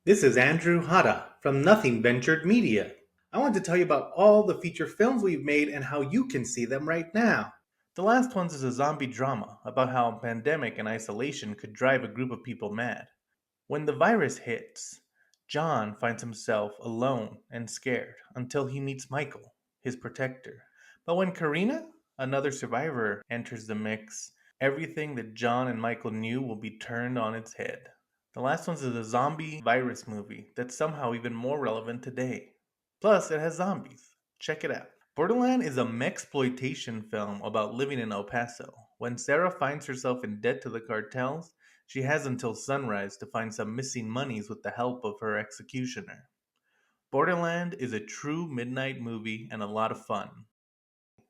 This is Andrew Hada from Nothing Ventured Media. I want to tell you about all the feature films we've made and how you can see them right now. The last one is a zombie drama about how a pandemic and isolation could drive a group of people mad. When the virus hits, John finds himself alone and scared until he meets Michael, his protector. But when Karina, another survivor, enters the mix, everything that John and Michael knew will be turned on its head. The last one's is a zombie virus movie that's somehow even more relevant today. Plus, it has zombies. Check it out. Borderland is a mexploitation film about living in El Paso. When Sarah finds herself in debt to the cartels, she has until sunrise to find some missing monies with the help of her executioner. Borderland is a true midnight movie and a lot of fun.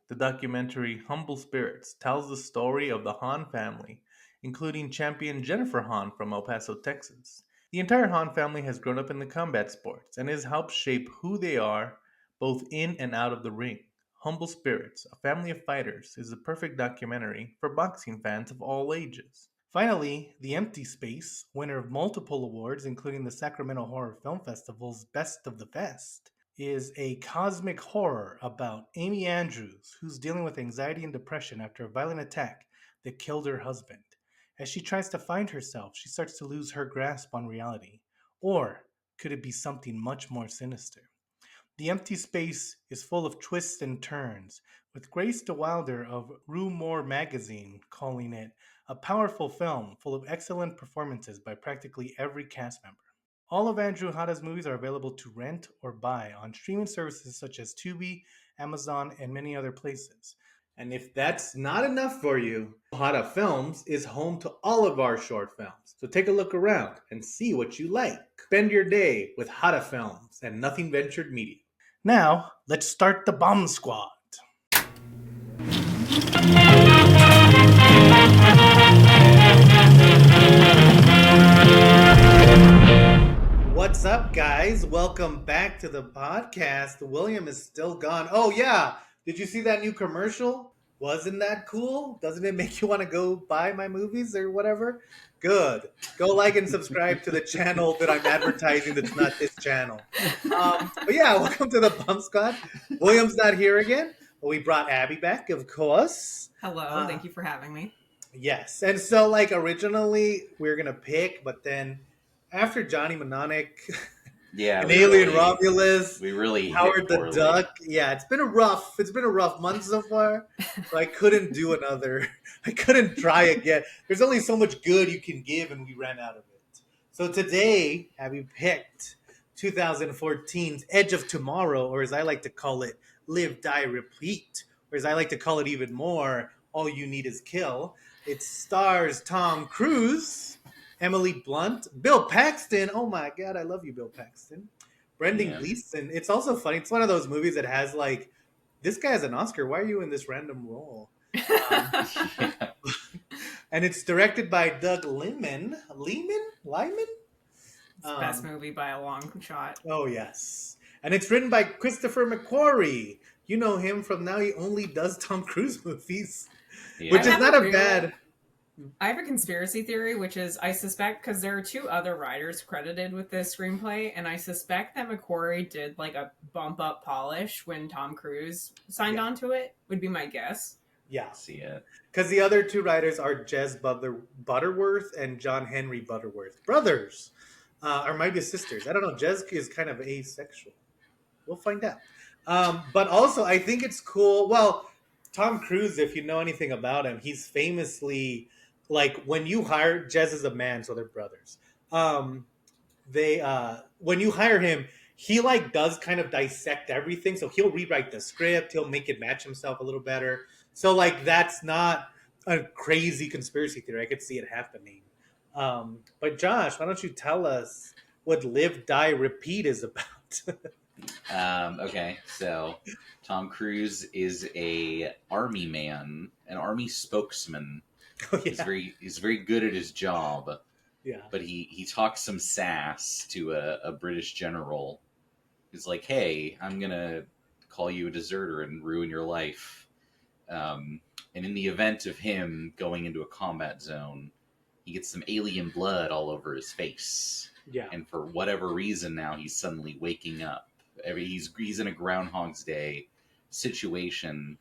The documentary Humble Spirits tells the story of the Hahn family, including champion Jennifer Hahn from El Paso, Texas. The entire Hahn family has grown up in the combat sports and has helped shape who they are both in and out of the ring. Humble Spirits, a family of fighters, is the perfect documentary for boxing fans of all ages. Finally, The Empty Space, winner of multiple awards, including the Sacramento Horror Film Festival's Best of the Best, is a cosmic horror about Amy Andrews, who's dealing with anxiety and depression after a violent attack that killed her husband. As she tries to find herself, she starts to lose her grasp on reality. Or could it be something much more sinister? The Empty Space is full of twists and turns, with Grace DeWilder of Rue Morgue magazine calling it a powerful film full of excellent performances by practically every cast member. All of Andrew Hada's movies are available to rent or buy on streaming services such as Tubi, Amazon, and many other places. And if that's not enough for you, Hada Films is home to all of our short films. So take a look around and see what you like. Spend your day with Hada Films and Nothing Ventured Media. Now, let's start the bomb squad. What's up, guys? Welcome back to the podcast. William is still gone. Oh, yeah. Did you see that new commercial? Wasn't that cool? Doesn't it make you want to go buy my movies or whatever? Good. Go like and subscribe to the channel that I'm advertising that's not this channel. But yeah, welcome to the Bump Squad. William's not here again. But we brought Abby back, of course. Hello, thank you for having me. Yes. And so, like, originally we were going to pick, but then after Johnny Mnemonic Yeah, and we Alien really, Romulus, we really Howard hit the poorly. Duck. Yeah, it's been a rough month so far. So I couldn't do another. I couldn't try again. There's only so much good you can give, and we ran out of it. So today, having picked 2014's Edge of Tomorrow, or as I like to call it, Live, Die, Repeat, or as I like to call it even more, All You Need Is Kill. It stars Tom Cruise, Emily Blunt, Bill Paxton. Oh my God, I love you, Bill Paxton. Brendan Yeah. Gleeson. It's also funny. It's one of those movies that has like, this guy has an Oscar. Why are you in this random role? Yeah. And it's directed by Doug Liman. Lyman? It's the best movie by a long shot. Oh, yes. And it's written by Christopher McQuarrie. You know him from now he only does Tom Cruise movies, Yeah. which I is have not a a real- bad... I have a conspiracy theory, which is I suspect, because there are two other writers credited with this screenplay, and I suspect that McQuarrie did like a bump up polish when Tom Cruise signed on to it, would be my guess. Yeah. See it. Because the other two writers are Jez Butterworth and John Henry Butterworth. Brothers. Or maybe sisters. I don't know. Jez is kind of asexual. We'll find out. But also, I think it's cool. Well, Tom Cruise, if you know anything about him, he's famously, like, when you hire... Jez is a man, so they're brothers. When you hire him, he, like, does kind of dissect everything. So he'll rewrite the script. He'll make it match himself a little better. So, like, that's not a crazy conspiracy theory. I could see it happening. But Josh, why don't you tell us what Live, Die, Repeat is about? Okay, so Tom Cruise is a army man, an army spokesman. Oh, He's yeah. very good at his job, Yeah. but he talks some sass to a British general. He's like, "Hey, I'm gonna call you a deserter and ruin your life." And in the event of him going into a combat zone, he gets some alien blood all over his face. Yeah. And for whatever reason now he's suddenly waking up. He's in a Groundhog's Day situation.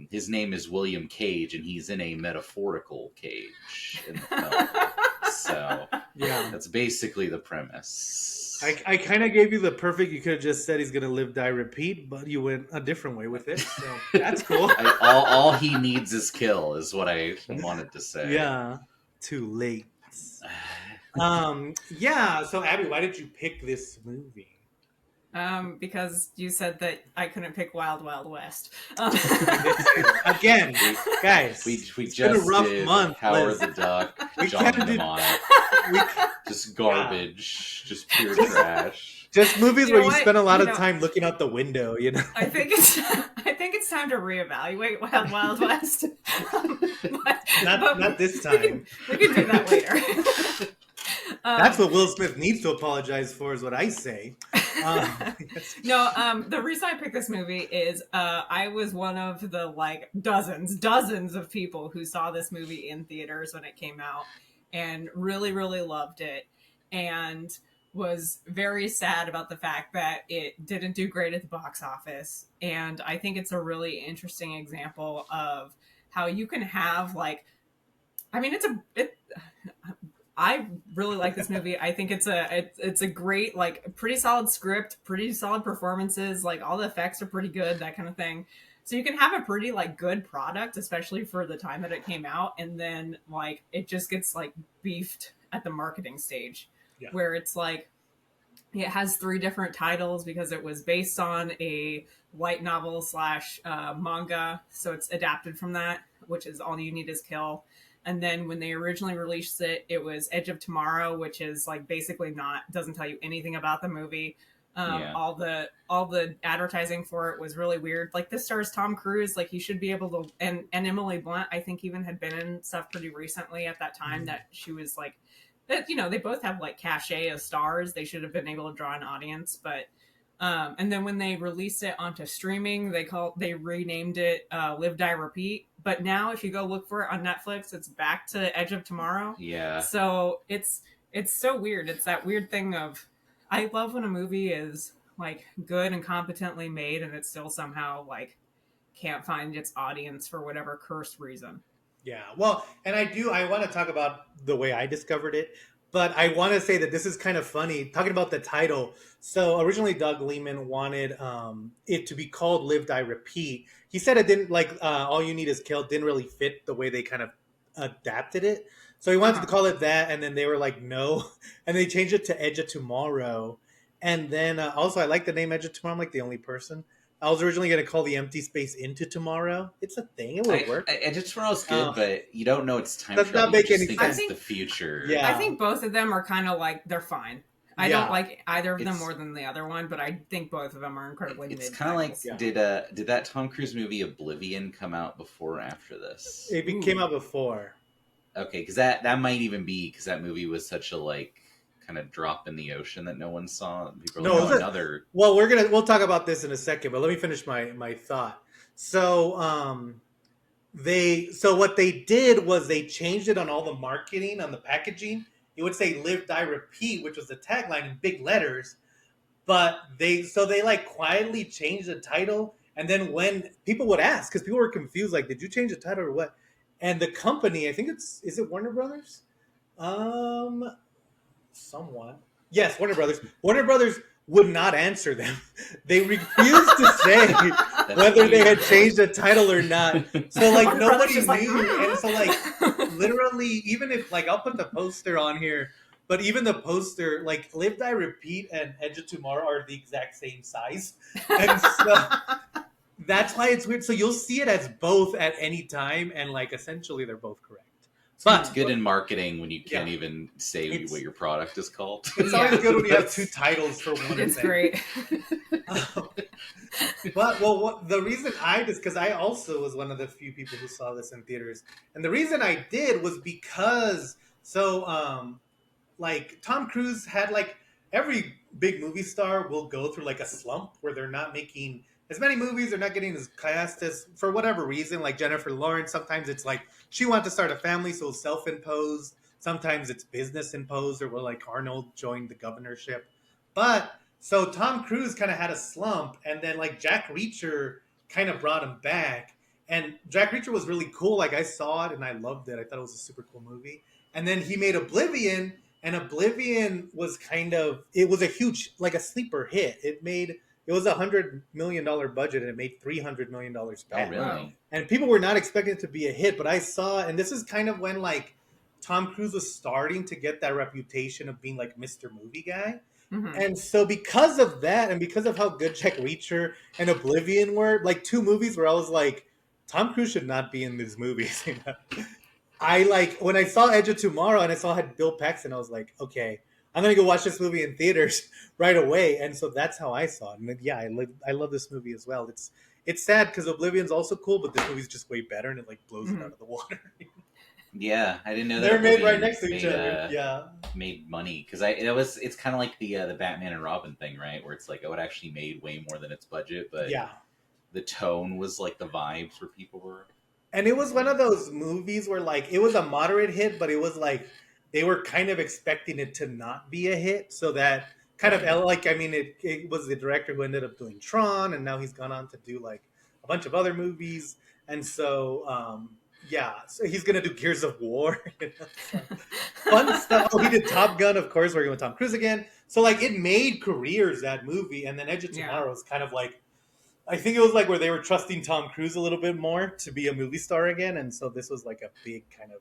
His name is William Cage, and he's in a metaphorical cage in the film. So Yeah. that's basically the premise. I kind of gave you the perfect. You could have just said he's gonna live, die, repeat, but you went a different way with it. So that's cool. All he needs is kill, is what I wanted to say. Yeah. Too late. Yeah. So Abby, why did you pick this movie? Because you said that I couldn't pick Wild Wild West. Again, guys, we it's just been a rough did month. Howard Liz. the Duck, We John can't do- Mnemonic, just garbage, just pure trash. Just movies You where know you what? spend a lot You of know- time looking out the window. You know. I think it's time to reevaluate Wild Wild West. Not this time. We can do that later. That's what Will Smith needs to apologize for, is what I say. No, the reason I picked this movie is I was one of the like dozens of people who saw this movie in theaters when it came out and really, really loved it, and was very sad about the fact that it didn't do great at the box office. And I think it's a really interesting example of how you can have like, I mean, I really like this movie. I think it's a great, like, pretty solid script, pretty solid performances. Like, all the effects are pretty good, that kind of thing. So you can have a pretty, like, good product, especially for the time that it came out. And then, like, it just gets, like, beefed at the marketing stage. Yeah. Where it's, like, it has 3 different titles because it was based on a light novel / manga. So it's adapted from that, which is All You Need Is Kill. And then when they originally released it, it was Edge of Tomorrow, which is like basically doesn't tell you anything about the movie. All the advertising for it was really weird. Like, this stars Tom Cruise, like he should be able to, and Emily Blunt, I think, even had been in stuff pretty recently at that time that she was like, that, you know, they both have like cachet as stars. They should have been able to draw an audience, but and then when they released it onto streaming, they renamed it Live, Die, Repeat. But now if you go look for it on Netflix, it's back to Edge of Tomorrow. Yeah. So it's so weird. It's that weird thing of, I love when a movie is like good and competently made and it still somehow like can't find its audience for whatever cursed reason. Yeah, well, and I want to talk about the way I discovered it, but I want to say that this is kind of funny, talking about the title. So originally Doug Liman wanted it to be called Live, Die, Repeat. He said it didn't, like, All You Need Is Kill didn't really fit the way they kind of adapted it. So he wanted to call it that, and then they were like, no. And they changed it to Edge of Tomorrow. And then also, I like the name Edge of Tomorrow. I'm like the only person. I was originally going to call the empty space Into Tomorrow. It's a thing. It would work. Edge of Tomorrow's good, but you don't know it's time does travel. not make You just any think sense. it's the future. Yeah. I think both of them are kind of like, they're fine. I Yeah. don't like either of them It's- more than the other one, but I think both of them are incredibly It's mid. kind of like, Yeah. did that Tom Cruise movie Oblivion come out before or after this? It came out before. Okay, because that might even be because that movie was such a like kind of drop in the ocean that no one saw. People No, know it was a- another. Well, we'll talk about this in a second, but let me finish my thought. So what they did was they changed it on all the marketing, on the packaging. It would say Live, Die, Repeat, which was the tagline in big letters. But they like quietly changed the title, and then when people would ask, because people were confused, like, did you change the title or what? And the company, I think is it Warner Brothers? Somewhat. Yes, Warner Brothers. Warner Brothers would not answer them. They refused to say whether they had changed the title or not. So like Warner Brothers nobody just like, knew. And so like literally, even if like I'll put the poster on here, but even the poster, like Live, Die, Repeat and Edge of Tomorrow are the exact same size. And so that's why it's weird. So you'll see it as both at any time, and like essentially they're both correct. But It's good in marketing when you can't Yeah. even say It's- what your product is called. it's always good when you have two titles for one It's thing. great. But the reason because I also was one of the few people who saw this in theaters, and the reason I did was because like Tom Cruise had, like, every big movie star will go through like a slump where they're not making as many movies. They're not getting as cast as, for whatever reason, like Jennifer Lawrence. Sometimes it's like she wanted to start a family, so it's self-imposed. Sometimes it's business imposed, or like Arnold joined the governorship. But so Tom Cruise kind of had a slump, and then like Jack Reacher kind of brought him back. And Jack Reacher was really cool. Like I saw it and I loved it. I thought it was a super cool movie. And then he made Oblivion, and Oblivion was kind of, it was a huge, like a sleeper hit. It was $100 million budget and it made $300 million Oh, back. really? And people were not expecting it to be a hit, but I saw, and this is kind of when like Tom Cruise was starting to get that reputation of being like Mr. Movie Guy. Mhm. And so because of that, and because of how good Jack Reacher and Oblivion were, like two movies where I was like, Tom Cruise should not be in these movies. You know? I like when I saw Edge of Tomorrow and I saw it had Bill Paxton, I was like, okay, I'm gonna go watch this movie in theaters right away. And so that's how I saw it. And yeah, I love this movie as well. It's sad because Oblivion's also cool, but this movie's just way better and it like blows it out of the water. Yeah, I didn't know that. They're made right Oblivion next to each other. Yeah. made money because it's kind of like the Batman and Robin thing, right? Where it's like, oh, it actually made way more than its budget, but Yeah. the tone was like the vibes where people were. And it was one of those movies where like it was a moderate hit, but it was like they were kind of expecting it to not be a hit, so that kind of like I mean it was the director who ended up doing Tron, and now he's gone on to do like a bunch of other movies, and so yeah, so he's gonna do Gears of War, you know? So, fun stuff. Oh, he did Top Gun, of course, working with Tom Cruise again. So like it made careers, that movie, and then Edge of Tomorrow is kind of like, I think it was like where they were trusting Tom Cruise a little bit more to be a movie star again, and so this was like a big kind of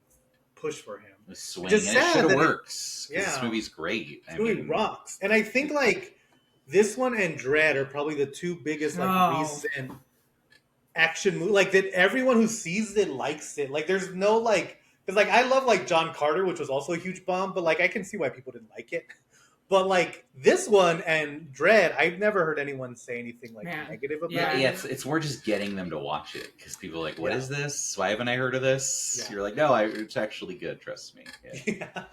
push for him. The swing, Just and it sad should that have it- works. yeah. This movie's great. This movie rocks, and I think like this one and Dread are probably the two biggest like Oh. recent action movie. Like that, everyone who sees it likes it. Like there's no like, because like I love like John Carter, which was also a huge bomb, but like I can see why people didn't like it. But like this one and Dread, I've never heard anyone say anything like Yeah. negative about Yeah. it. Yeah, it's more just getting them to watch it because people are like, "What Yeah. is this? Why haven't I heard of this?" Yeah. You're like, "No, it's actually good. Trust me." Yeah. Yeah.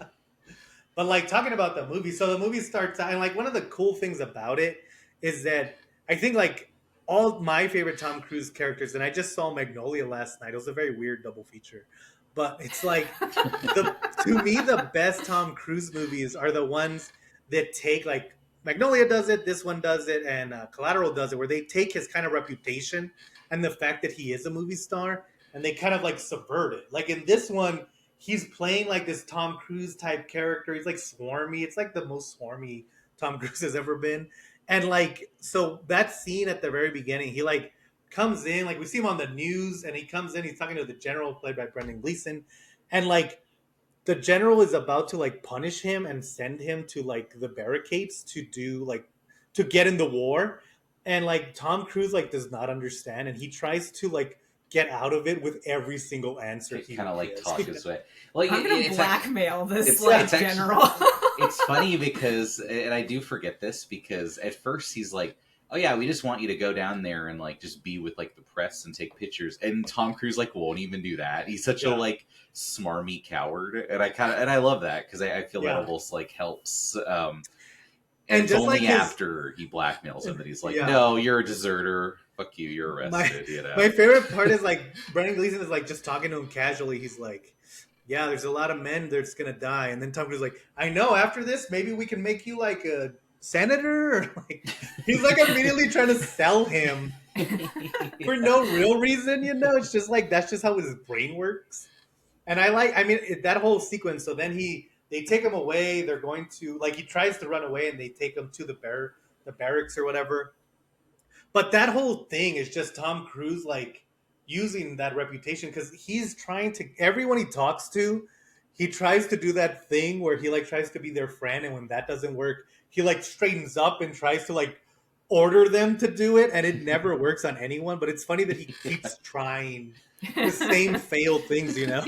But like talking about the movie, so the movie starts out, and like one of the cool things about it is that I think like all my favorite Tom Cruise characters, and I just saw Magnolia last night. It was a very weird double feature, but it's like to me the best Tom Cruise movies are the ones that take like Magnolia does it, this one does it, and Collateral does it, where they take his kind of reputation and the fact that he is a movie star, and they kind of like subvert it. Like in this one, he's playing like this Tom Cruise type character. He's like swarmy. It's like the most swarmy Tom Cruise has ever been. And like, so that scene at the very beginning, he like comes in, like we see him on the news, and he comes in, he's talking to the general played by Brendan Gleeson, and like the general is about to like punish him and send him to like the barricades to do like to get in the war, and like Tom Cruise like does not understand, and he tries to like get out of it with every single answer he Kind of like gives. talk his way. Like I'm gonna it's blackmail this it's- like it's actually- general. it's funny because, and I do forget this because at first he's like, "Oh yeah, we just want you to go down there and like just be with like the press and take pictures." And Tom Cruise like won't even do that. He's such a Yeah. like smarmy coward, and I love that because I feel Yeah. that almost like helps. And it's just only like his- after he blackmails him that he's like, Yeah. "No, you're a deserter. Fuck you. You're arrested." you know. My favorite part is like Brendan Gleeson is like just talking to him casually. He's like, "Yeah, there's a lot of men that's gonna die," and then Tom Cruise is like, "I know. After this, maybe we can make you like a senator." Or like he's like immediately trying to sell him for no real reason. You know, it's just like that's just how his brain works. And I mean, that whole sequence. So then they take him away. They're going to like he tries to run away, and they take him to the barracks or whatever. But that whole thing is just Tom Cruise like using that reputation because he's trying to everyone he talks to, he tries to do that thing where he like tries to be their friend, and when that doesn't work, he like straightens up and tries to like order them to do it, and it never works on anyone. But it's funny that he keeps trying the same failed things, you know?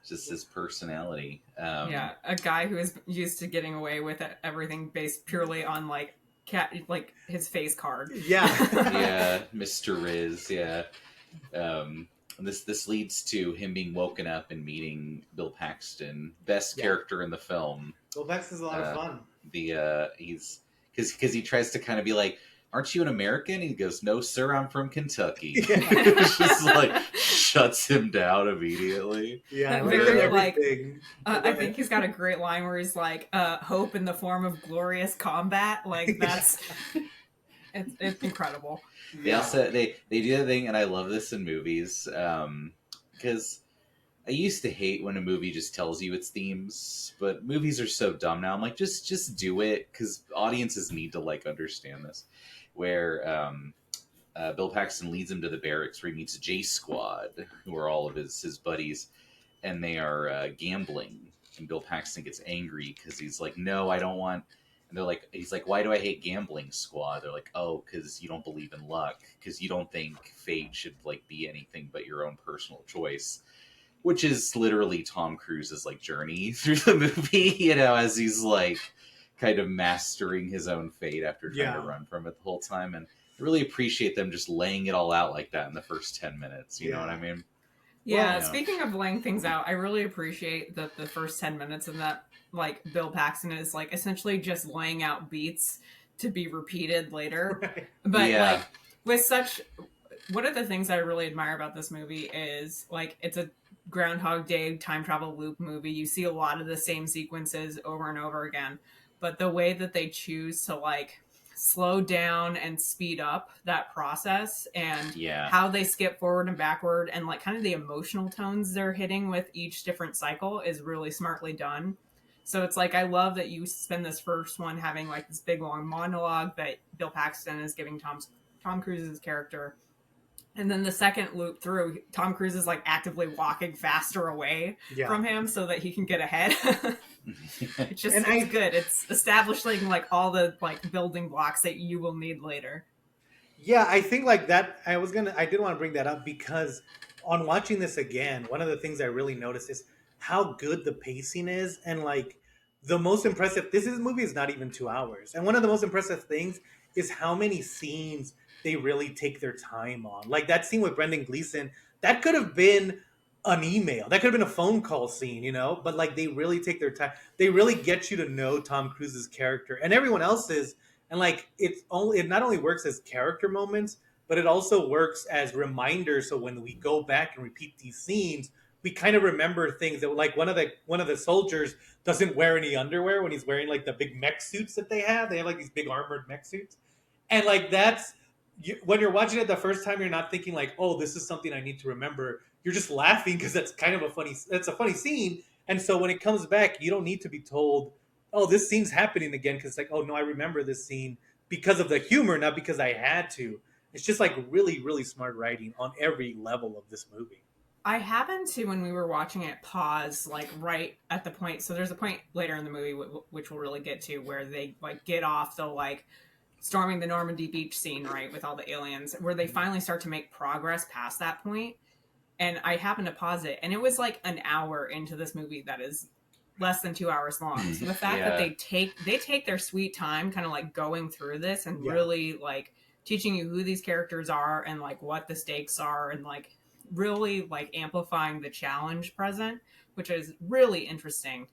Just his personality. Yeah, a guy who is used to getting away with everything based purely on like his face card. Yeah. Yeah, Mr. Riz, yeah. This leads to him being woken up and meeting Bill Paxton, best Yeah. character in the film. Well, Vex is a lot of fun. He's because he tries to kind of be like, aren't you an American? He goes, no, sir, I'm from Kentucky. Yeah. It's just like shuts him down immediately. Yeah, I like that Very like everything. Oh, go I ahead. think he's got a great line where he's like, "Hope in the form of glorious combat." Like that's it's incredible. They Yeah. also they do the thing, and I love this in movies because I used to hate when a movie just tells you its themes, but movies are so dumb now. I'm like, just do it because audiences need to like understand this. Where Bill Paxton leads him to the barracks where he meets J Squad, who are all of his buddies, and they are gambling. And Bill Paxton gets angry because he's like, "No, I don't want." And they're like, "He's like, why do I hate gambling, Squad?" They're like, "Oh, because you don't believe in luck, because you don't think fate should like be anything but your own personal choice." Which is literally Tom Cruise's like journey through the movie, as he's like kind of mastering his own fate after trying to Yeah. run from it the whole time. And I really appreciate them just laying it all out like that in the first 10 minutes. You know what I Yeah. mean? Yeah, Well, Yeah. speaking of laying things out, I really appreciate that the first 10 minutes of that, like, Bill Paxton is, like, essentially just laying out beats to be repeated later. right. But, Yeah. like, with such. One of the things I really admire about this movie is, like, it's a Groundhog Day time travel loop movie. You see a lot of the same sequences over and over again. But the way that they choose to, like, slow down and speed up that process and Yeah. how they skip forward and backward and like kind of the emotional tones they're hitting with each different cycle is really smartly done. So it's like I love that you spend this first one having like this big long monologue that Bill Paxton is giving Tom Cruise's character. And then the second loop through, Tom Cruise is like actively walking faster away Yeah. from him so that he can get ahead. It's just And it's good. It's establishing like all the like building blocks that you will need later. Yeah, I think like that. I did want to bring that up because on watching this again, one of the things I really noticed is how good the pacing is, and like the most impressive. This movie is not even 2 hours, and one of the most impressive things is how many scenes they really take their time on. Like that scene with Brendan Gleeson, that could have been an email, that could have been a phone call scene, but like they really take their time. They really get you to know Tom Cruise's character and everyone else's. And like it not only works as character moments, but it also works as reminders. So when we go back and repeat these scenes, we kind of remember things that like one of the soldiers doesn't wear any underwear when he's wearing like the big mech suits that they have. They have like these big armored mech suits, and like when you're watching it the first time, you're not thinking like, oh, this is something I need to remember. You're just laughing because that's a funny scene. And so when it comes back, you don't need to be told, oh, this scene's happening again, because like, oh no, I remember this scene because of the humor, not because I had to. It's just like really, really smart writing on every level of this movie. I happened to, when we were watching it, pause like right at the point. So there's a point later in the movie which we'll really get to where they like get off the like storming the Normandy beach scene, right, with all the aliens, where they finally start to make progress past that point. And I happened to pause it, and it was like an hour into this movie that is less than 2 hours long. So the fact that they take their sweet time kind of like going through this and really like teaching you who these characters are and like what the stakes are and like really like amplifying the challenge present, which is really interesting.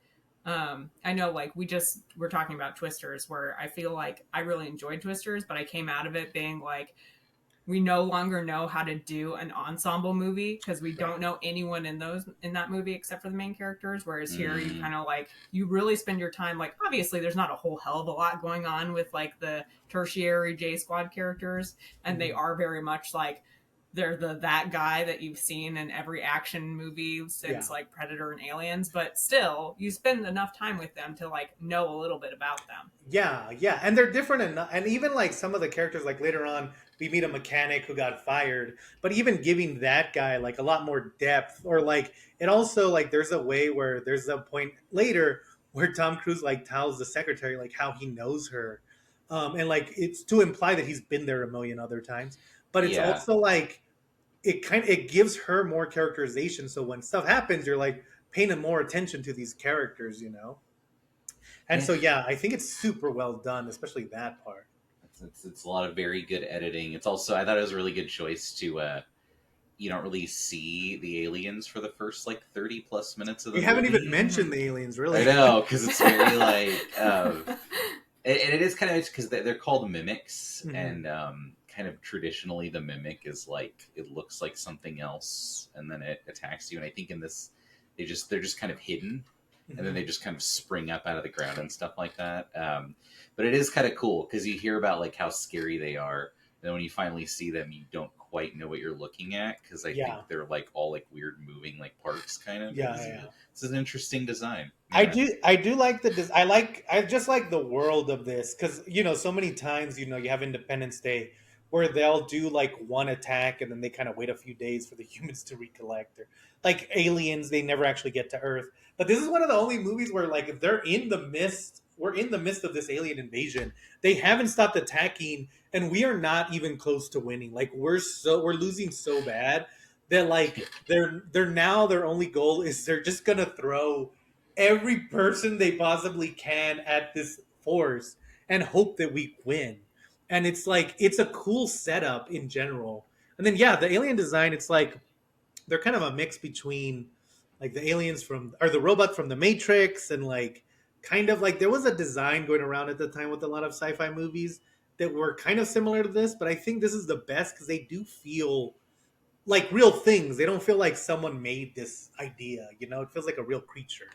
I know like we're talking about Twisters, where I feel like I really enjoyed Twisters, but I came out of it being like, we no longer know how to do an ensemble movie because we don't know anyone in that movie except for the main characters. Whereas here you kind of like, you really spend your time, like, obviously there's not a whole hell of a lot going on with like the tertiary J Squad characters. And they are very much like, they're that guy that you've seen in every action movie since like Predator and Aliens, but still you spend enough time with them to like know a little bit about them. Yeah, and they're different enough. And even like some of the characters, like later on, we meet a mechanic who got fired, but even giving that guy like a lot more depth, or like it also like there's a way where there's a point later where Tom Cruise like tells the secretary like how he knows her, and like it's to imply that he's been there a million other times, but it's also like it gives her more characterization. So when stuff happens, you're like paying more attention to these characters, And so I think it's super well done, especially that part. It's a lot of very good editing. It's also, I thought it was a really good choice to you don't really see the aliens for the first like 30 plus minutes of the We movie. haven't even mentioned the aliens, really. I know, because it's very like and it is kind of because they're called mimics, Mhm. and kind of traditionally the mimic is like it looks like something else, and then it attacks you. And I think in this, they're just kind of hidden, and then they just kind of spring up out of the ground and stuff like that. But it is kind of cool because you hear about like how scary they are, and then when you finally see them, you don't quite know what you're looking at because I think Yeah. they're like all like weird moving like parts kind of. Yeah, This yeah. is an interesting design. I Yeah. I do like I just like the world of this because so many times you have Independence Day where they'll do like one attack and then they kind of wait a few days for the humans to recollect, or like Aliens, they never actually get to Earth. But this is one of the only movies where like we're in the midst of this alien invasion. They haven't stopped attacking and we are not even close to winning. Like we're losing so bad that like their only goal is they're just gonna throw every person they possibly can at this force and hope that we win. And it's like it's a cool setup in general. And then yeah, the alien design, it's like they're kind of a mix between like the aliens from or the robot from the Matrix and like kind of like there was a design going around at the time with a lot of sci-fi movies that were kind of similar to this, but I think this is the best because they do feel like real things. They don't feel like someone made this idea, it feels like a real creature.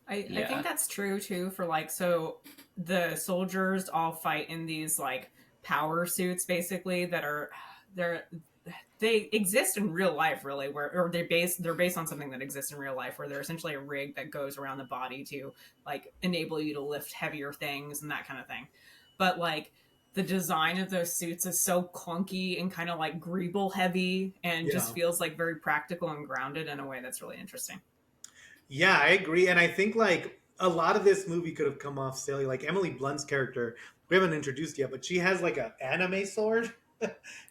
I think that's true too for like, so the soldiers all fight in these like power suits basically that are they exist in real life really, where or they're based on something that exists in real life, where they're essentially a rig that goes around the body to like enable you to lift heavier things and that kind of thing. But like the design of those suits is so clunky and kind of like greeble heavy and Yeah. just feels like very practical and grounded in a way that's really interesting. Yeah, I agree. And I think like a lot of this movie could have come off silly. Like Emily Blunt's character, we haven't introduced yet, but she has like an anime sword.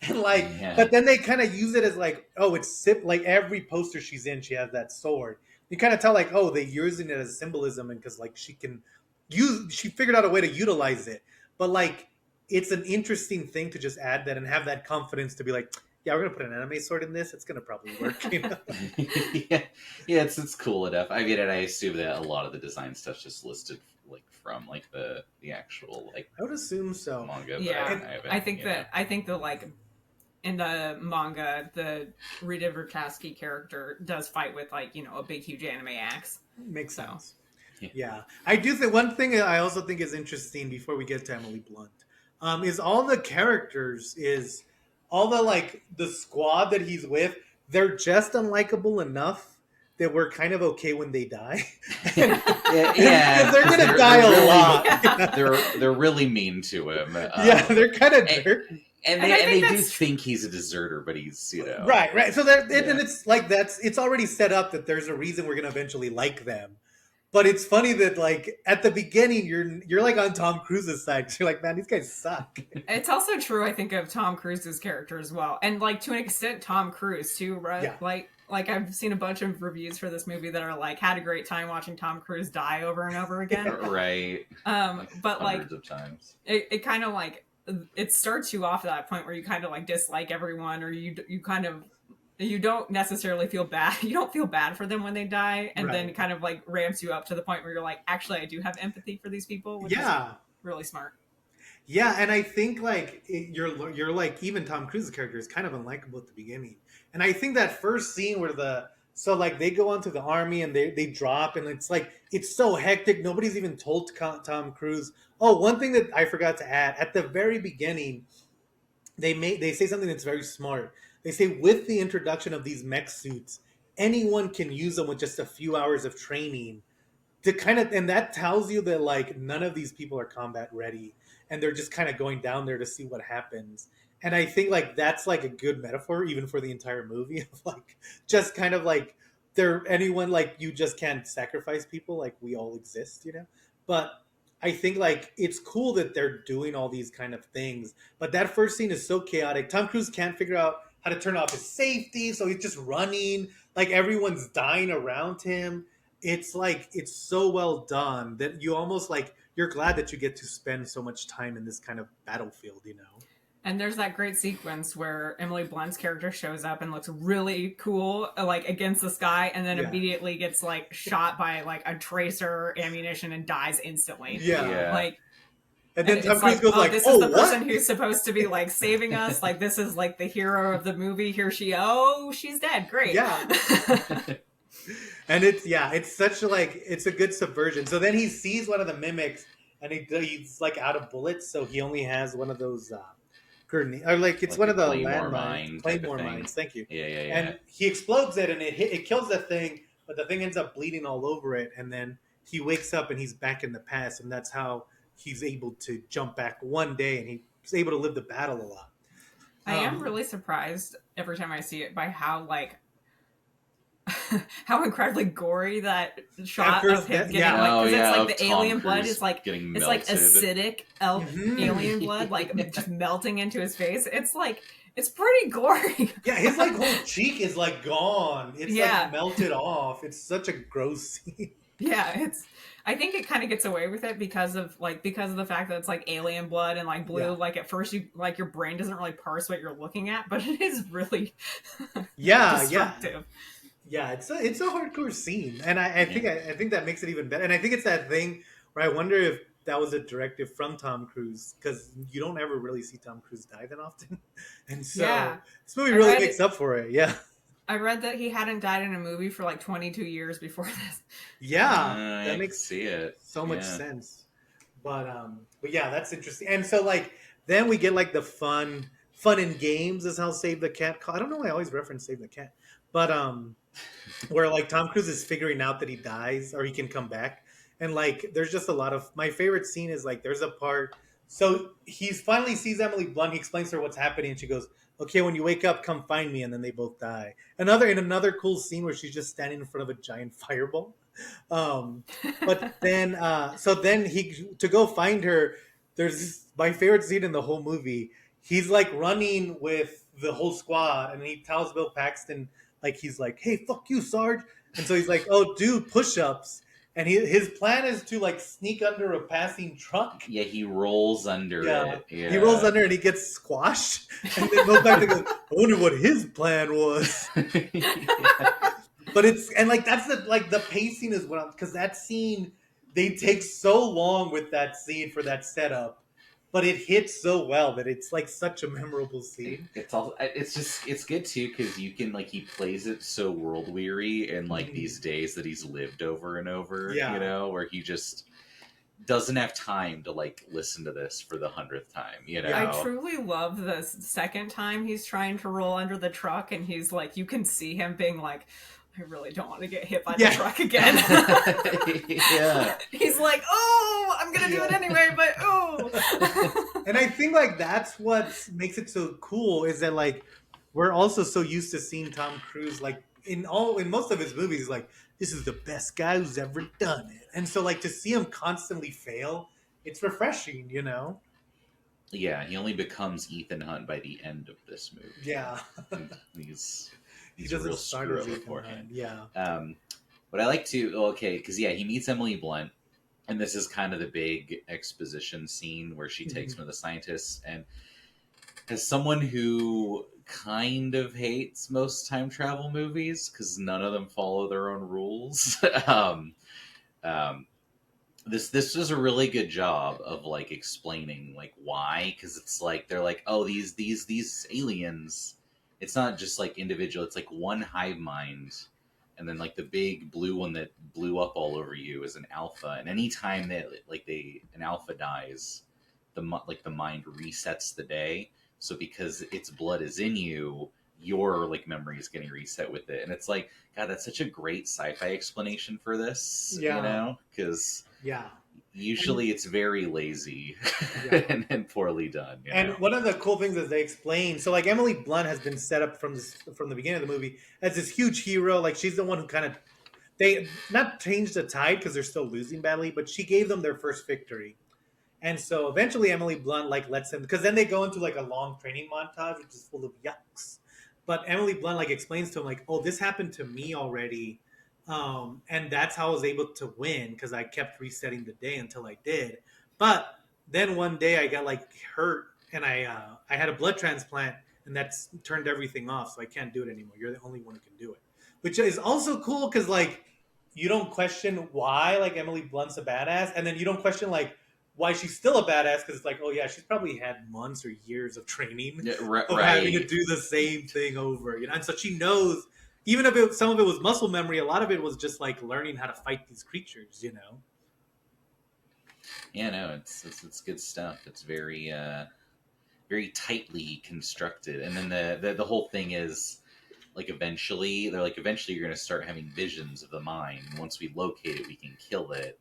And like, Yeah. but then they kind of use it as like, oh, it's like every poster she's in, she has that sword. You kind of tell like, oh, they're using it as symbolism and because like she figured out a way to utilize it. But like, it's an interesting thing to just add that and have that confidence to be like, yeah, we're gonna put an anime sword in this. It's gonna probably work. Yeah, yeah, it's cool enough. I mean, and I assume that a lot of the design stuff's just listed like from like the actual like I would assume so. manga. But Yeah, haven't, I think that like in the manga, the Rita Vertasky character does fight with like a big huge anime axe. Makes So. sense. Yeah. Yeah, I do think one thing I also think is interesting before we get to Emily Blunt, is all the characters is all the like the squad that he's with. They're just unlikable enough that we're kind of okay when they die. Yeah, because they're gonna die a really, lot. They're really mean to him. Yeah, they're kind of jerks. And they do think he's a deserter, but he's right. So and it's like it's already set up that there's a reason we're gonna eventually like them. But it's funny that like at the beginning you're like on Tom Cruise's side. You're like, man, these guys suck. It's also true, I think, of Tom Cruise's character as well, and like to an extent, Tom Cruise too, right? Yeah. Like I've seen a bunch of reviews for this movie that are like had a great time watching Tom Cruise die over and over again. Right. But like hundreds of times. It kind of like it starts you off at that point where you kind of like dislike everyone, or you kind of you don't necessarily feel bad. You don't feel bad for them when they die, and then kind of like ramps you up to the point where you're like, actually, I do have empathy for these people, which is really smart. Yeah, and I think like you're like even Tom Cruise's character is kind of unlikable at the beginning, and I think that first scene where like they go onto the army and they drop and it's like it's so hectic. Nobody's even told Tom Cruise. Oh, one thing that I forgot to add at the very beginning, they say something that's very smart. They say with the introduction of these mech suits, anyone can use them with just a few hours of training to kind of, and that tells you that like none of these people are combat ready and they're just kind of going down there to see what happens. And I think like that's like a good metaphor even for the entire movie of like just kind of like anyone, like you just can't sacrifice people, like we all exist. But I think like it's cool that they're doing all these kind of things, but that first scene is so chaotic. Tom Cruise can't figure out how to turn off his safety, so he's just running, like everyone's dying around him. It's like it's so well done that you almost like you're glad that you get to spend so much time in this kind of battlefield. And there's that great sequence where Emily Blunt's character shows up and looks really cool, like against the sky, and then immediately gets like shot by like a tracer ammunition and dies instantly. Yeah. Like And And then Tom it's Cruise like, goes oh, like, this is "Oh, the what?" person who's supposed to be like saving us. Like this is like the hero of the movie. Here she, oh, she's dead. Great. Yeah. And it's such a, like, it's a good subversion. So then he sees one of the mimics, and he's like out of bullets, so he only has one of those grenade, or like it's Like one a of the claymore landmines, mine type of claymore thing. mines. Thank you. Yeah, yeah, yeah. And he explodes it, and it kills the thing, but the thing ends up bleeding all over it, and then he wakes up and he's back in the past, and that's how he's able to jump back one day, and he's able to live the battle a lot. I am really surprised every time I see it by how like how incredibly gory that At shot of first, him that, getting yeah. like Oh because it's yeah, like of the Tom alien blood Cruise is like getting it's like melted. acidic Mhm. alien blood like just melting into his face. It's like it's pretty gory. Yeah, his like whole cheek is like gone. It's Yeah. like melted off. It's such a gross scene. Yeah, it's I think it kind of gets away with it because of the fact that it's like alien blood and like blue. Yeah. Like at first you like your brain doesn't really parse what you're looking at, but it is really Yeah, destructive. yeah. It's a hardcore scene, and I think that makes it even better. And I think it's that thing where I wonder if that was a directive from Tom Cruise, because you don't ever really see Tom Cruise die that often, and so Yeah. this movie I really read makes it- up for it. Yeah, I read that he hadn't died in a movie for like 22 years before this. yeah. I That can makes see it. so much Yeah. sense. But yeah, that's interesting. And so like then we get like the fun and games is how Save the Cat I don't know why I always reference Save the Cat. But where like Tom Cruise is figuring out that he dies or he can come back. And like there's just a lot of my favorite scene is like there's a part so he finally sees Emily Blunt, he explains to her what's happening, and she goes, "Okay, when you wake up, come find me," and then they both die. Another cool scene where she's just standing in front of a giant fireball. But then so then he to go find her, there's my favorite scene in the whole movie. He's like running with the whole squad, and he tells Bill Paxton, like, he's like, "Hey, fuck you, Sarge." And so he's like, "Oh, dude, push-ups." And his plan is to like sneak under a passing truck. Yeah, he rolls under Yeah. it. Yeah. He rolls under and he gets squashed. And then goes back and goes, "I wonder what his plan was." Yeah. But it's and like that's the pacing is what I'm, because that scene, they take so long with that scene for that setup, but it hits so well that it's like such a memorable scene. It's good too because you can like he plays it so world weary and like these days that he's lived over and over. Yeah. You know, where he just doesn't have time to like listen to this for the 100th time. You know, I truly love the second time he's trying to roll under the truck, and he's like, you can see him being like, I really don't want to get hit by the truck again. Yeah. He's like, oh, I'm gonna do it anyway, but oh. And I think like that's what makes it so cool is that like we're also so used to seeing Tom Cruise like in most of his movies like this is the best guy who's ever done it, and so like to see him constantly fail, it's refreshing, you know. Yeah, he only becomes Ethan Hunt by the end of this movie. Yeah. he's He a doesn't real start screw as up Ethan beforehand. Hunt. Yeah. But I like to because he meets Emily Blunt, and this is kind of the big exposition scene where she takes one of the scientists, and as someone who kind of hates most time travel movies because none of them follow their own rules, this does a really good job of like explaining like why, because it's like they're like, oh, these aliens, it's not just like individual, it's like one hive mind, and then like the big blue one that blew up all over you is an alpha, and anytime that an alpha dies, the mind resets the day. So because its blood is in you, your like memory is getting reset with it, and it's like, God, that's such a great sci-fi explanation for this. Yeah. You know, because Yeah. usually it's very lazy Yeah. and poorly done. You And know? one of the cool things is they explain. So like Emily Blunt has been set up from the beginning of the movie as this huge hero. Like she's the one who kind of they not changed the tide because they're still losing badly, but she gave them their first victory. And so eventually Emily Blunt like lets him, because then they go into like a long training montage which is full of yucks. But Emily Blunt like explains to him like, "Oh, this happened to me already." And that's how I was able to win because I kept resetting the day until I did. But then one day I got like hurt and I had a blood transplant and that's turned everything off, so I can't do it anymore. You're the only one who can do it, which is also cool because like you don't question why like Emily Blunt's a badass, and then you don't question like why she's still a badass, because it's like, oh yeah, she's probably had months or years of training Yeah, of having to right. do the same thing over, and so she knows. Even if some of it was muscle memory, a lot of it was just like learning how to fight these creatures. Yeah, no, it's good stuff. It's very tightly constructed, and then the whole thing is like eventually you're going to start having visions of the mine. Once we locate it, we can kill it.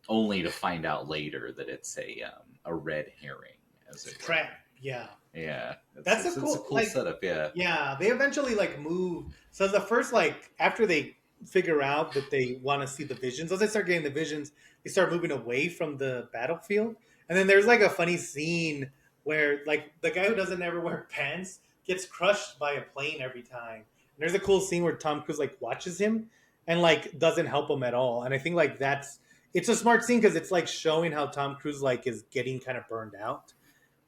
Only to find out later that it's a red herring, as it were. Trap, yeah. Yeah, That's it's a cool like, setup. Yeah, yeah, they eventually like move. So the first, like, after they figure out that they want to see the visions, as they start getting the visions, they start moving away from the battlefield. And then there's like a funny scene where like the guy who doesn't ever wear pants gets crushed by a plane every time. And there's a cool scene where Tom Cruise like watches him and like doesn't help him at all. And I think like it's a smart scene because it's like showing how Tom Cruise like is getting kind of burned out,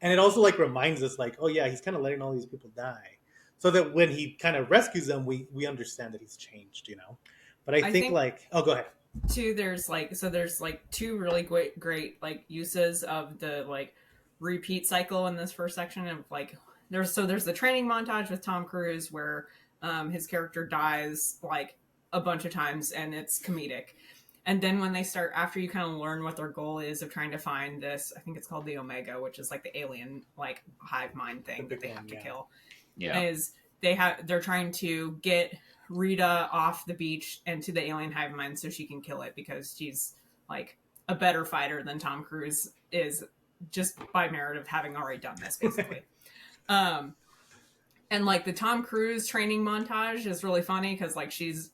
and it also like reminds us like, oh yeah, he's kind of letting all these people die, so that when he kind of rescues them, we understand that he's changed. But I I think think like, oh, go ahead. too there's like two really great like uses of the like repeat cycle in this first section of like there's the training montage with Tom Cruise where his character dies like a bunch of times and it's comedic. And then when they start, after you kind of learn what their goal is of trying to find this, I think it's called the Omega, which is like the alien like hive mind The thing that big they one, have to yeah. kill, yeah, is they're trying to get Rita off the beach and to the alien hive mind so she can kill it because she's like a better fighter than Tom Cruise is, just by merit of having already done this basically. um and like the Tom Cruise training montage is really funny because like she's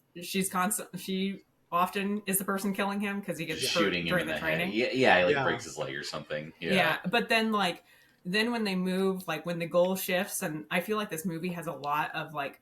constant, she often is the person killing him because he gets just hurt shooting him during in the the head. training. Yeah, yeah, he like Yeah. breaks his leg or something. Yeah, Yeah, but then like then when they move, like when the goal shifts, and I feel like this movie has a lot of like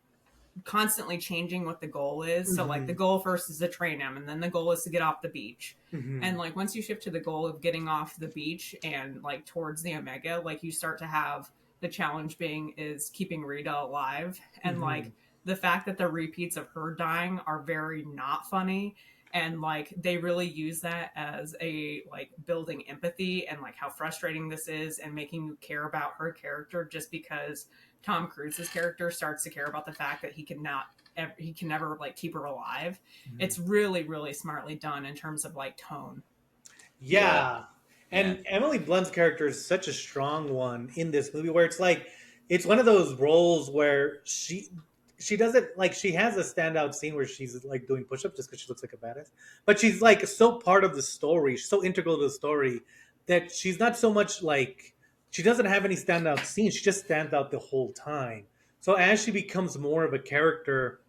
constantly changing what the goal is. So like the goal first is to train him, and then the goal is to get off the beach. Mm-hmm. And like once you shift to the goal of getting off the beach and like towards the Omega, like you start to have the challenge being is keeping Rita alive. And like the fact that the repeats of her dying are very not funny, and like they really use that as a like building empathy and like how frustrating this is and making you care about her character just because Tom Cruise's character starts to care about the fact that he can never like keep her alive. It's really really smartly done in terms of like tone. yeah, Yeah. yeah. And Emily Blunt's character is such a strong one in this movie where it's like it's one of those roles where she doesn't like she has a standout scene where she's like doing push-ups just because she looks like a badass. But she's like so part of the story, she's so integral to the story that she's not so much like she doesn't have any standout scenes. She just stands out the whole time. So as she becomes more of a character,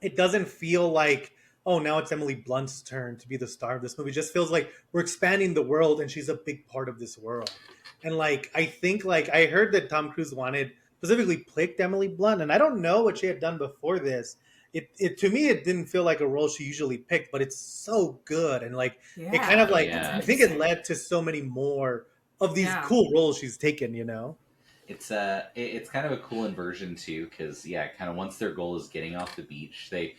it doesn't feel like, oh, now it's Emily Blunt's turn to be the star of this movie. It just feels like we're expanding the world and she's a big part of this world. And like I think like I heard that Tom Cruise wanted specifically picked Emily Blunt, and I don't know what she had done before this. It to me it didn't feel like a role she usually picked, but it's so good, and like it kind of Yeah, Oh like it's yeah, I think it interesting. led to so many more of these Yeah. cool roles she's taken. it's kind of a cool inversion too, because yeah, kind of once their goal is getting off the beach, they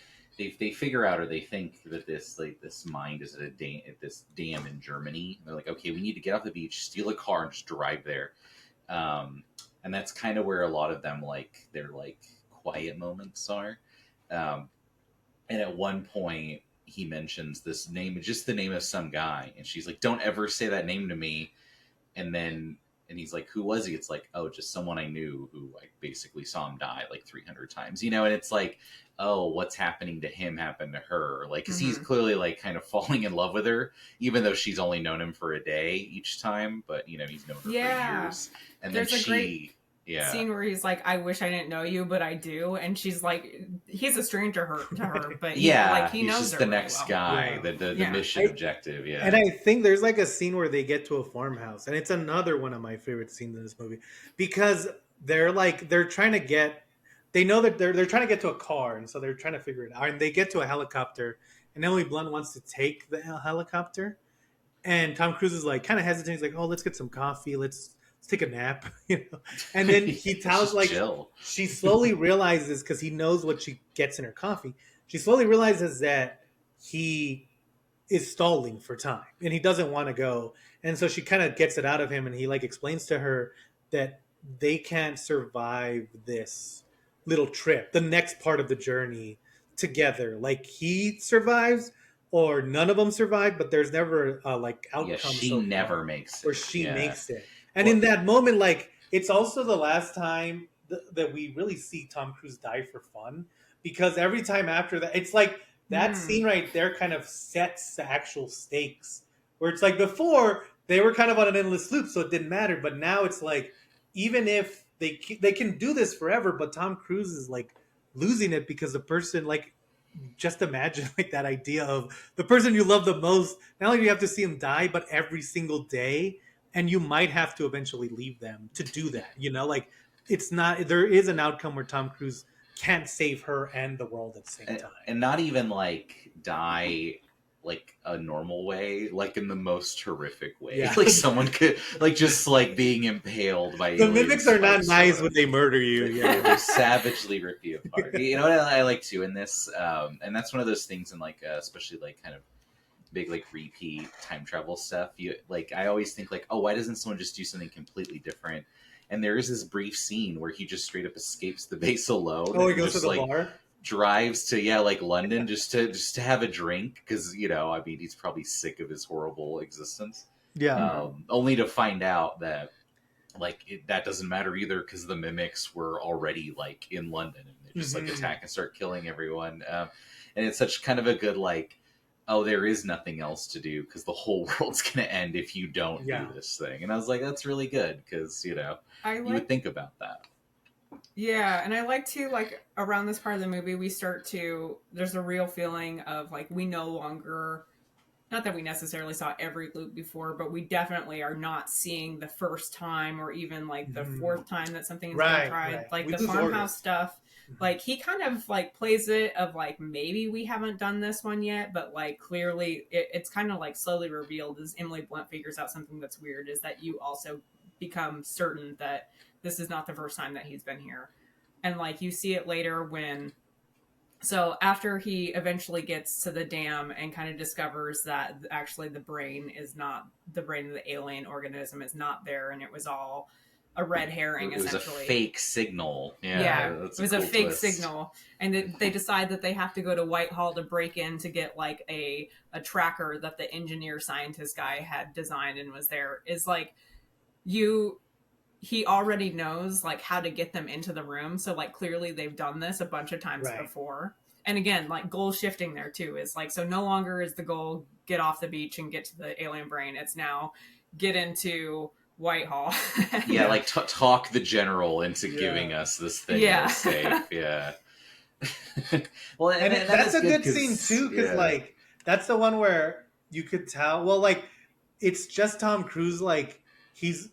figure out, or they think that this mine is at this dam in Germany. They're like, okay, we need to get off the beach, steal a car, and just drive there. And that's kind of where a lot of them like their like quiet moments are. Um, and at one point, he mentions this name, just the name of some guy, and she's like, "Don't ever say that name to me." And then and he's like, "Who was he?" It's like, "Oh, just someone I knew who like basically saw him die like 300 times." And it's like, "Oh, what's happening to him happened to her." Like, because he's clearly like kind of falling in love with her, even though she's only known him for a day each time. But he's known her for Yeah. years. And There's then a great yeah, scene where he's like, "I wish I didn't know you, but I do," and she's like, "He's a stranger to her, but yeah, he he's knows just her the really next well." guy, Yeah. the Yeah. mission objective. And Yeah, I think there's like a scene where they get to a farmhouse, and it's another one of my favorite scenes in this movie because they're trying to get, they know that they're trying to get to a car, and so they're trying to figure it out. And they get to a helicopter, and Emily Blunt wants to take the helicopter, and Tom Cruise is like kind of hesitant. He's like, "Oh, let's get some coffee. Let's take a nap," And then he it's tells just like chill. she slowly realizes because he knows what she gets in her coffee. She slowly realizes that he is stalling for time and he doesn't want to go. And so she kind of gets it out of him and he like explains to her that they can't survive this little trip, the next part of the journey together. Like he survives or none of them survive, but there's never a like Yeah, outcome she so never far makes where it. she Yeah. makes it. And in Well, that moment, like it's also the last time that we really see Tom Cruise die for fun because every time after that, it's like that Mm. scene right there kind of sets the actual stakes. Where it's like before they were kind of on an endless loop, so it didn't matter. But now it's like even if they can do this forever, but Tom Cruise is like losing it because the person like just imagine like that idea of the person you love the most. Not only do you have to see him die, but every single day, and you might have to eventually leave them to do that. You know, like it's not there is an outcome where Tom Cruise can't save her and the world at the same time. and not even like die like a normal way, like in the most horrific way. Yeah. Like someone could like just like being impaled by The alien mimics are not spikes or nice when whatever. they murder you. They Yeah. savagely rip you apart. You know what I like too in this, and that's one of those things in like especially like kind of big like repeat time travel stuff. You like I always think like, oh, why doesn't someone just do something completely different? And there is this brief scene where he just straight up escapes the base alone Oh, he and goes to just the like bar. drives to like London just to have a drink because I mean he's probably sick of his horrible existence. Yeah. Only to find out that like that doesn't matter either because the mimics were already like in London and they just like Mhm. attack and start killing everyone. And it's such kind of a good like, oh, there is nothing else to do because the whole world's gonna end if you don't Yeah. do this thing. And I was like, that's really good because I you like would think about that. Yeah, and I like to like around this part of the movie we start to there's a real feeling of like we no longer not that we necessarily saw every loop before, but we definitely are not seeing the first time or even like the Mhm. fourth time that something has been Right. tried. Right. Like We the lose order. farmhouse stuff, Mhm. like he kind of like plays it of like maybe we haven't done this one yet, but like clearly it's kind of like slowly revealed as Emily Blunt figures out something that's weird is that you also become certain that this is not the first time that he's been here. And like you see it later when so after he eventually gets to the dam and kind of discovers that actually the brain is not the brain of the alien organism is not there and it was all a red herring It was a essentially. fake signal. Yeah, That's it was cool a fake twist. signal, and they decide that they have to go to Whitehall to break in to get like a tracker that the engineer scientist guy had designed and was there. Is like you he already knows like how to get them into the room, so like clearly they've done this a bunch of times Right. before. And again, like goal shifting there too is like so no longer is the goal get off the beach and get to the alien brain. It's now get into Whitehall. Yeah, like talk the general into Yeah. giving us this thing Yeah. that is safe. Yeah. Well, And that that's is a good 'cause- scene too, because yeah. like that's the one where you could tell. Well, like it's just Tom Cruise. Like he's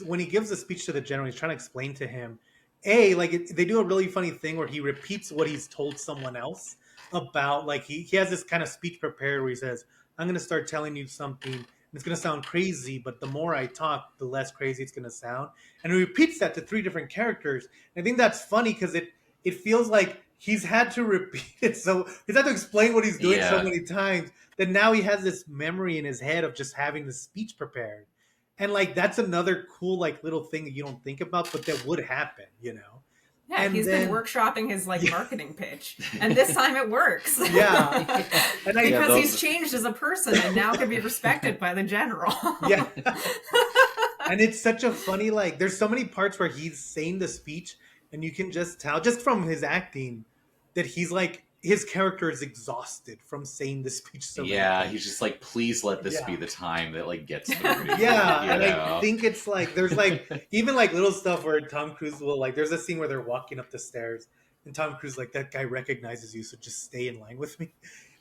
when he gives a speech to the general, he's trying to explain to him. They do a really funny thing where he repeats what he's told someone else about. Like he has this kind of speech prepared where he says, "I'm going to start telling you something. And it's going to sound crazy, but the more I talk, the less crazy it's going to sound." And he repeats that to three different characters. And I think that's funny because it feels like he's had to repeat it, so he's had to explain what he's doing so Yeah. many times that now he has this memory in his head of just having the speech prepared. And like that's another cool like little thing that you don't think about, but that would happen, you know. Yeah, And he's then been workshopping his like Yeah. marketing pitch, and this time it works. Yeah. And I because those- he's changed as a person and now can be respected by the general. yeah. And it's such a funny like there's so many parts where he's saying the speech and you can just tell just from his acting that he's like his character is exhausted from saying the speech so many Yeah, times. he's just like, please let this Yeah. be the time that like gets through. Yeah, you and know? I think it's like there's like even like little stuff where Tom Cruise will like there's a scene where they're walking up the stairs and Tom Cruise like that guy recognizes you, so just stay in line with me.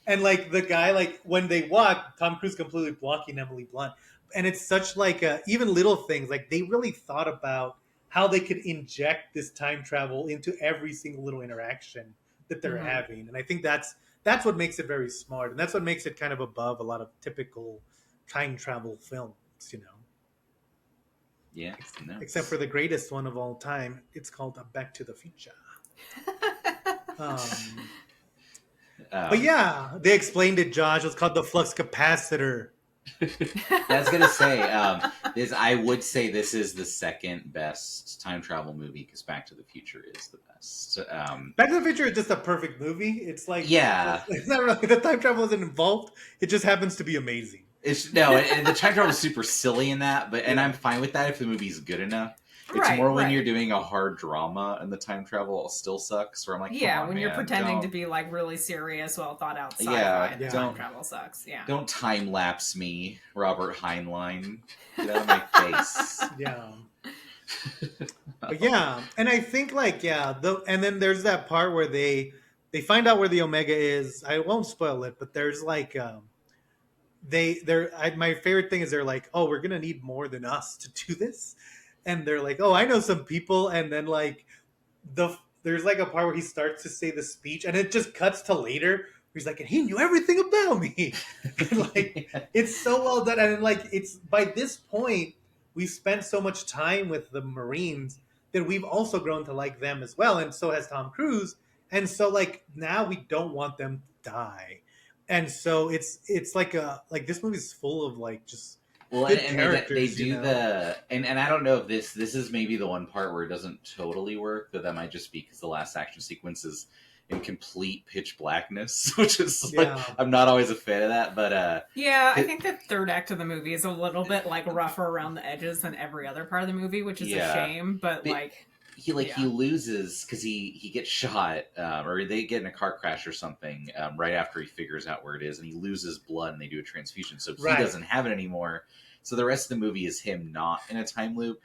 And like the guy like when they walk, Tom Cruise completely blocking Emily Blunt. And it's such like even little things like they really thought about how they could inject this time travel into every single little interaction that they're Mhm. having. And I think that's what makes it very smart, and that's what makes it kind of above a lot of typical time travel films, you know. Yeah, no, Except for the greatest one of all time, it's called Back to the Future. Um, But Um, yeah, they explained it, Josh. It's called the flux capacitor. I was gonna say this. I would say this is the second best time travel movie because Back to the Future is the best. Back to the Future is just a perfect movie. It's like Yeah, it's not really the time travel isn't involved. It just happens to be amazing. it's no, and the time travel is super silly in that, but and Yeah. I'm fine with that if the movie's good enough. It's Right, more when right. you're doing a hard drama and the time travel still sucks. Where I'm like, come Yeah, on, when you're man, pretending to don't, be like really serious, well thought out yeah, sci-fi, the Yeah. time don't travel sucks. Yeah. don't time lapse me, Robert Heinlein. Get out of my face. Yeah. But yeah, and I think like yeah, and then there's that part where they find out where the Omega is. I won't spoil it, but there's like my favorite thing is they're like, "Oh, we're going to need more than us to do this." And they're like, "Oh, I know some people." And then like there's like a part where he starts to say the speech and it just cuts to later where he's like, "And he knew everything about me." And like it's so well done, and like it's by this point we've spent so much time with the Marines that we've also grown to like them as well, and so has Tom Cruise. And so like now we don't want them to die, and so it's like a like this movie's full of like just Well, good and they characters, you do know. the and I don't know if this is maybe the one part where it doesn't totally work, but that might just be because the last action sequence is in complete pitch blackness, which is like Yeah, I'm not always a fan of that, but Yeah, I it, think the third act of the movie is a little bit like rougher around the edges than every other part of the movie, which is a yeah, shame. But but like, he yeah, loses because he gets shot or they get in a car crash or something right after he figures out where it is, and he loses blood and they do a transfusion, so he right. doesn't have it anymore. So the rest of the movie is him not in a time loop,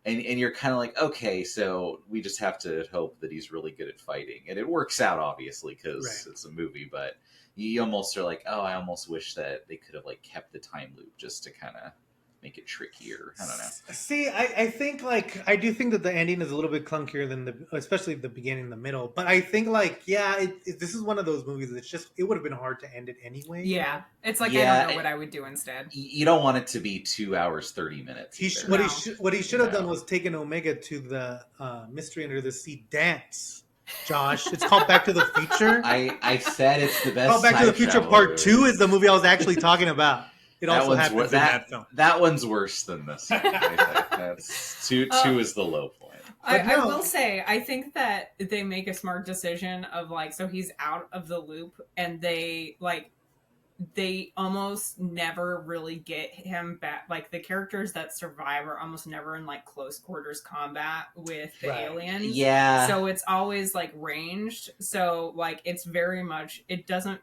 and you're kind of like, okay, so we just have to hope that he's really good at fighting, and it works out obviously Right. because it's a movie, but you almost are like, oh, I almost wish that they could have like kept the time loop just to kind of make it trickier. I don't know. See, I think like I do think that the ending is a little bit clunkier than especially the beginning and the middle. But I think like yeah, this is one of those movies that's just it would have been hard to end it anyway. You yeah, know, it's like I don't know Yeah, what I would do instead. you don't want it to be 2 hours 30 minutes either. what he No. what he should You have done know, was taken Omega to the Mystery Under the Sea dance. Josh, it's called Back to the Future. I said it's the Called best Back to the time Future travel Part Two movie. is the movie I was actually talking about. It That also one's happens in that film. that one's worse than this one. I think. That's two is the low point. But I no. will say, I think that they make a smart decision of like, so he's out of the loop, and they almost never really get him back. Like the characters that survive are almost never in like close quarters combat with the Right. aliens. Yeah. So it's always like ranged. So like it's very much it doesn't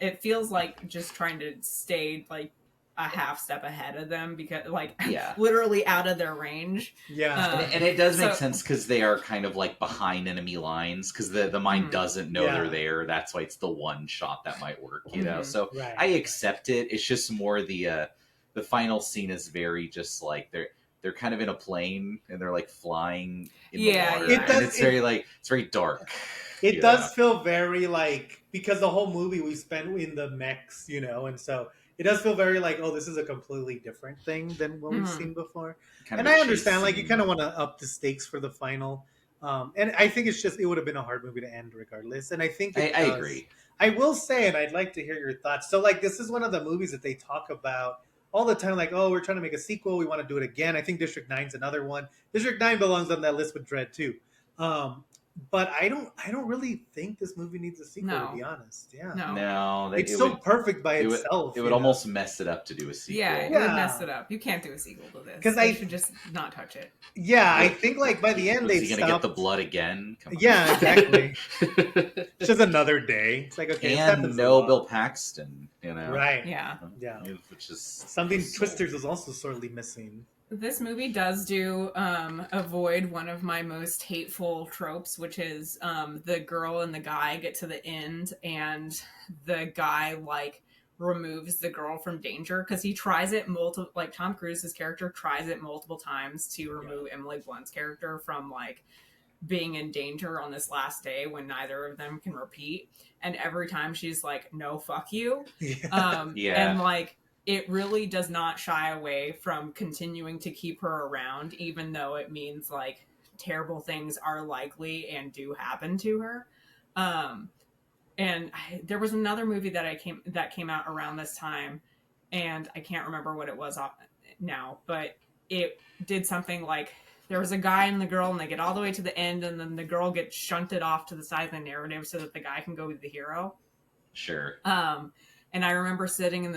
it feels like just trying to stay like a half step ahead of them because like Yeah. literally out of their range. Yeah. And it does make So- sense because they are kind of like behind enemy lines because the mind Mhm. doesn't know Yeah. they're there. That's why it's the one shot that might work, you know. Mhm. So Right. I accept it. It's just more the final scene is very just like they're kind of in a plane and they're like flying in Yeah, the water. yeah. And it's very like it's very dark. It Yeah. does feel very like because the whole movie we spent in the mechs, you know, and so it does feel very like, oh, this is a completely different thing than what we've Mhm. seen before. Kind And of a I chase understand, like, you scene. kind of want to up the stakes for the final. And I think it's just it would have been a hard movie to end regardless. And I think I it does. agree. I will say, and I'd like to hear your thoughts. So, like, this is one of the movies that they talk about all the time. Like, oh, we're trying to make a sequel. We want to do it again. I think District 9's another one. District 9 belongs on that list with Dread too. But I don't really think this movie needs a sequel. No. To be honest, yeah, No. No, it's it so would, perfect by it would itself. it you would know? almost mess it up to do a sequel. Yeah, it Yeah. would mess it up. You can't do a sequel to this 'Cause They I- should just not touch it. Yeah, I think like by the end Was they he gonna stopped. get the blood again? Come on. Yeah, exactly. It's just another day. It's like okay, this And happens a no lot. Bill Paxton, you know. Right. Yeah. Yeah. Which is Something so- Twisters is also sorely missing. This movie does do avoid one of my most hateful tropes, which is the girl and the guy get to the end and the guy like removes the girl from danger because he tries it multiple like Tom Cruise's character tries it multiple times to remove Emily Blunt's character from like being in danger on this last day when neither of them can repeat, and every time she's like, no, fuck you. Yeah. Yeah. And like it really does not shy away from continuing to keep her around, even though it means like terrible things are likely and do happen to her. And there was another movie that came out around this time, and I can't remember what it was now, but it did something like there was a guy and the girl, and they get all the way to the end, and then the girl gets shunted off to the side of the narrative so that the guy can go with the hero. Sure. And I remember sitting in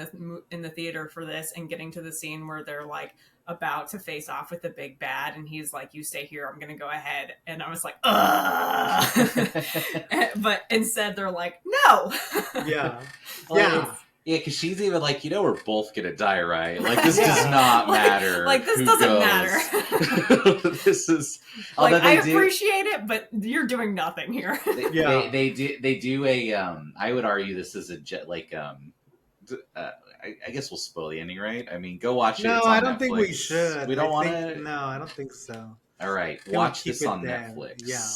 the theater for this and getting to the scene where they're like about to face off with the big bad, and he's like, "You stay here, I'm gonna go ahead." And I was like, "Ugh!" But instead, they're like, "No." Yeah. Yeah. Yeah, because she's even like, we're both gonna die, right? Like, this does not matter. Like, this who doesn't goes. matter. This is like, I appreciate it, but you're doing nothing here. They do a. I would argue this is a I guess we'll spoil the ending, right? I mean, go watch it. No, it's on I don't Netflix. think we should. We don't want to. No, I don't think so. All right, Can we watch keep this it on there? Netflix. Yeah.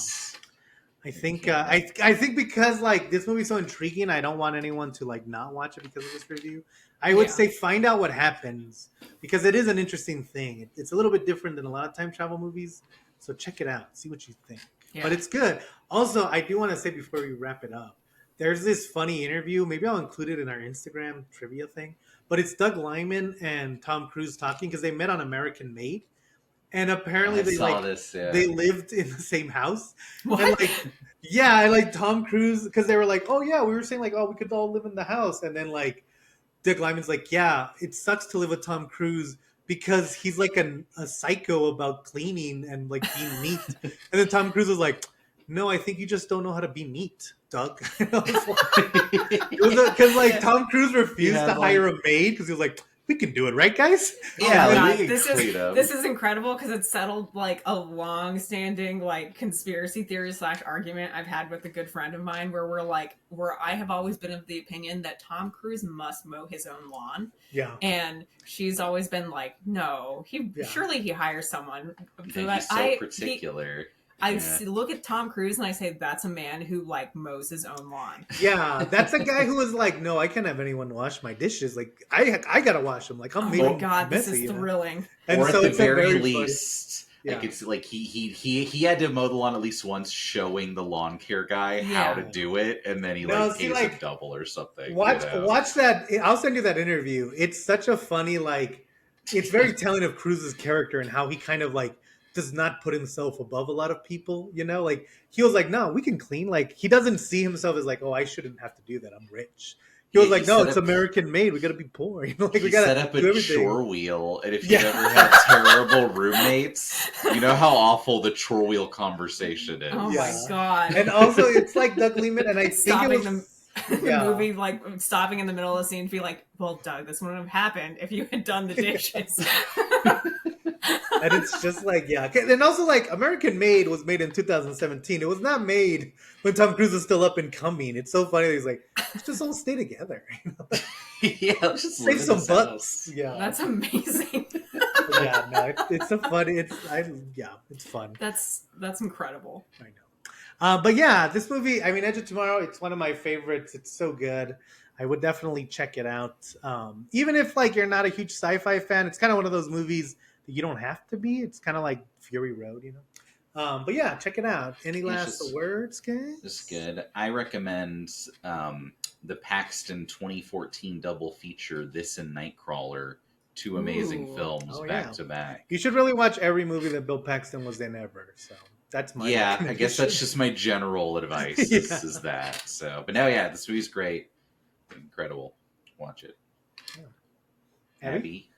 I think I think because like this movie's so intriguing, I don't want anyone to like not watch it because of this review. I would say find out what happens because it is an interesting thing. It's a little bit different than a lot of time travel movies, so check it out, see what you think. Yeah. But it's good. Also, I do want to say before we wrap it up, there's this funny interview. Maybe I'll include it in our Instagram trivia thing. But it's Doug Liman and Tom Cruise talking because they met on American Made. And apparently they lived in the same house. What? And like Tom Cruise, because they were like, oh yeah, we were saying like, oh, we could all live in the house. And then like Doug Liman's like, yeah, it sucks to live with Tom Cruise because he's like a psycho about cleaning and like being neat. And then Tom Cruise was like, no, I think you just don't know how to be neat, Doug. Because like Tom Cruise refused to hire a maid because he was like, we can do it, right, guys? Yeah, this is incredible because it settled like a long-standing like conspiracy theory / argument I've had with a good friend of mine where I have always been of the opinion that Tom Cruise must mow his own lawn. Yeah. And she's always been like, no, surely he hires someone. He's so particular. I look at Tom Cruise and I say, that's a man who like mows his own lawn. Yeah, that's a guy who was like, no, I can't have anyone wash my dishes. Like, I gotta wash them. Like, I'm oh my god, messy, this is thrilling. And or so at the very least, yeah. like it's like he had to mow the lawn at least once, showing the lawn care guy how to do it, and then he pays him double or something. Watch that. I'll send you that interview. It's such a funny it's very telling of Cruise's character and how he kind of like does not put himself above a lot of people, like he was like, no, we can clean. Like he doesn't see himself as like, oh, I shouldn't have to do that, I'm rich. He was like, no, it's American made, we gotta be poor. Like we gotta set up a chore wheel, and if you ever had terrible roommates, you know how awful the chore wheel conversation is. Oh my god. And also it's like Doug Liman, and I think it was the movie like stopping in the middle of the scene to be like, well, Doug, this wouldn't have happened if you had done the dishes. And it's just like, and also like American Made was made in 2017. It was not made when Tom Cruise is still up and coming. It's so funny that he's like, let's just all stay together. Yeah, let's just save some bucks. Yeah, that's amazing. Yeah, no, it's a fun. It's fun. That's incredible. I know. But yeah, this movie, I mean, Edge of Tomorrow, it's one of my favorites. It's so good. I would definitely check it out. Even if like you're not a huge sci-fi fan, it's kind of one of those movies that you don't have to be. It's kind of like Fury Road, But yeah, check it out. Any last words, guys? It's good. I recommend the Paxton 2014 double feature, This and Nightcrawler, two amazing films back to back. You should really watch every movie that Bill Paxton was in ever. So that's my I guess that's just my general advice is that. So, but now, this movie's great, incredible. Watch it. Yeah. Abby.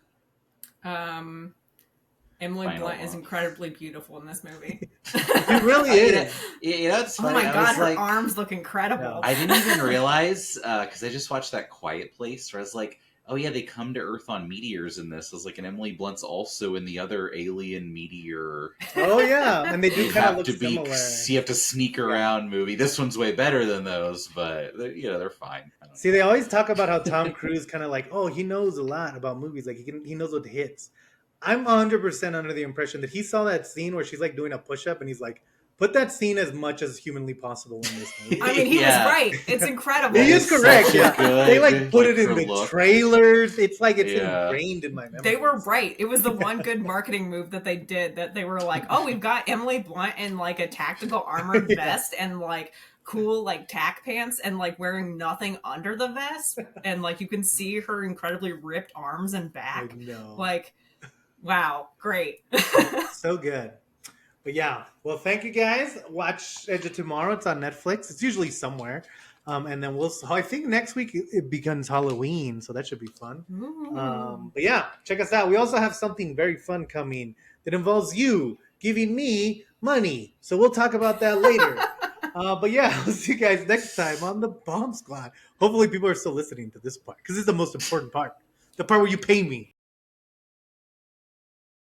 Emily Blunt is incredibly beautiful in this movie. It really is. It's funny. Oh my god, her arms look incredible. No. I didn't even realize, because I just watched that Quiet Place, where I was like, oh yeah, they come to Earth on meteors in this. I was like, and Emily Blunt's also in the other Alien Meteor. Oh yeah, and they do kind of look similar. You have to sneak around movie. This one's way better than those, but they're fine. See, they always talk about how Tom Cruise kind of like, oh, he knows a lot about movies. Like he knows what hits. I'm 100% under the impression that he saw that scene where she's like doing a push-up and he's like, put that scene as much as humanly possible in this movie. I mean, he was right. It's incredible. He is correct. Yeah. They like put it in the trailers. It's like it's ingrained in my memory. They were right. It was the one good marketing move that they did, that they were like, oh, we've got Emily Blunt in like a tactical armored vest and like cool like tack pants and like wearing nothing under the vest, and like you can see her incredibly ripped arms and I back. know. Like, wow, great. So good. But yeah, well, thank you guys. Watch Edge of Tomorrow. It's on Netflix. It's usually somewhere. And then I think next week it becomes Halloween, so that should be fun. Ooh. But yeah, check us out. We also have something very fun coming that involves you giving me money. So we'll talk about that later. But yeah, we'll see you guys next time on the Bomb Squad. Hopefully, people are still listening to this part because this is the most important part, the part where you pay me.